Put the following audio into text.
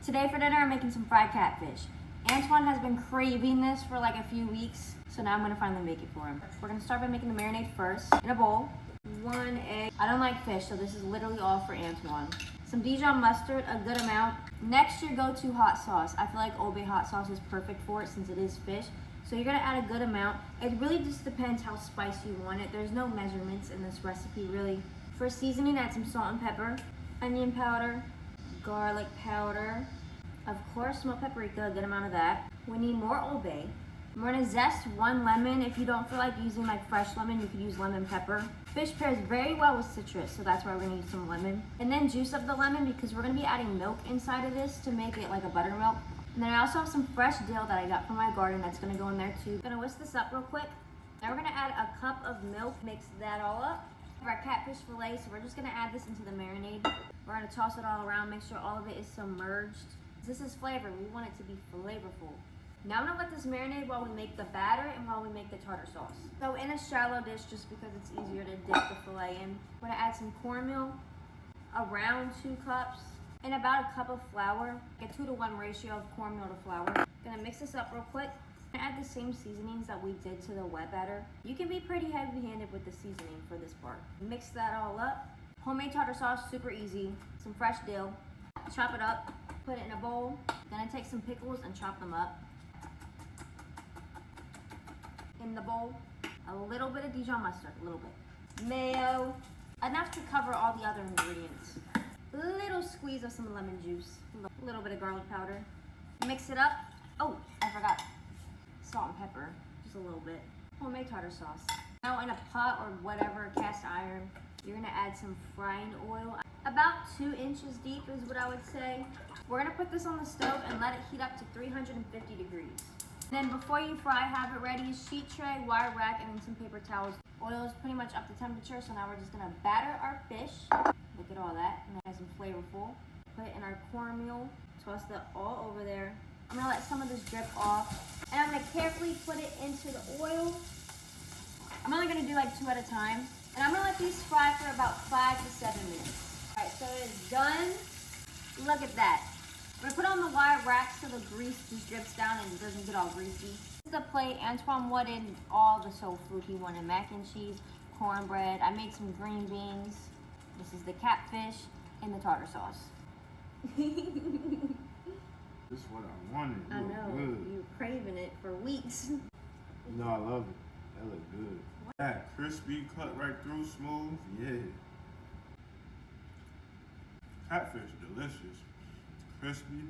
Today for dinner, I'm making some fried catfish. Antoine has been craving this for like a few weeks, so now I'm gonna finally make it for him. We're gonna start by making the marinade first. In a bowl, 1 egg. I don't like fish, so this is literally all for Antoine. Some Dijon mustard, a good amount. Next, your go-to hot sauce. I feel like Old Bay hot sauce is perfect for it since it is fish. So you're gonna add a good amount. It really just depends how spicy you want it. There's no measurements in this recipe, really. For seasoning, add some salt and pepper, onion powder, garlic powder, of course, smoked paprika, a good amount of that. We need more Old Bay. We're gonna zest 1 lemon. If you don't feel like using like fresh lemon, you could use lemon pepper. Fish pairs very well with citrus, so that's why we're gonna use some lemon. And then juice up the lemon because we're gonna be adding milk inside of this to make it like a buttermilk. And then I also have some fresh dill that I got from my garden that's gonna go in there too. Gonna whisk this up real quick. Now we're gonna add a cup of milk, mix that all up. For our catfish fillet, so we're just gonna add this into the marinade. We're gonna toss it all around, make sure all of it is submerged. This is flavor, we want it to be flavorful. Now I'm gonna let this marinate while we make the batter and while we make the tartar sauce. So in a shallow dish, just because it's easier to dip the filet in, we're gonna add some cornmeal, around 2 cups, and about a cup of flour, a 2-to-1 ratio of cornmeal to flour. Gonna mix this up real quick. Gonna add the same seasonings that we did to the wet batter. You can be pretty heavy-handed with the seasoning for this part. Mix that all up. Homemade tartar sauce, super easy. Some fresh dill. Chop it up, put it in a bowl. Gonna take some pickles and chop them up. In the bowl, a little bit of Dijon mustard, a little bit. Mayo, enough to cover all the other ingredients. Little squeeze of some lemon juice, a little bit of garlic powder. Mix it up. Oh, I forgot. Salt and pepper, just a little bit. Homemade tartar sauce. Now in a pot or whatever, cast iron, you're gonna add some frying oil. About 2 inches deep is what I would say. We're gonna put this on the stove and let it heat up to 350 degrees. Then before you fry, have it ready, sheet tray, wire rack, and then some paper towels. Oil is pretty much up to temperature, so now we're just gonna batter our fish. Look at all that, nice and flavorful. Put it in our cornmeal, toss that all over there. I'm gonna let some of this drip off, and I'm gonna carefully put it into the oil. I'm only gonna do like 2 at a time, and I'm gonna let these fry for about 5 to 7 minutes. All right, so it is done. Look at that. I'm gonna put it on the wire rack so the grease just drips down and it doesn't get all greasy. This is the plate. Antoine wanted all the soul food. He wanted mac and cheese, cornbread. I made some green beans. This is the catfish and the tartar sauce. This is what I wanted. I know, you were craving it for weeks. No, I love it. That look good. That crispy, cut right through, smooth. Yeah. Catfish, delicious. Crispy.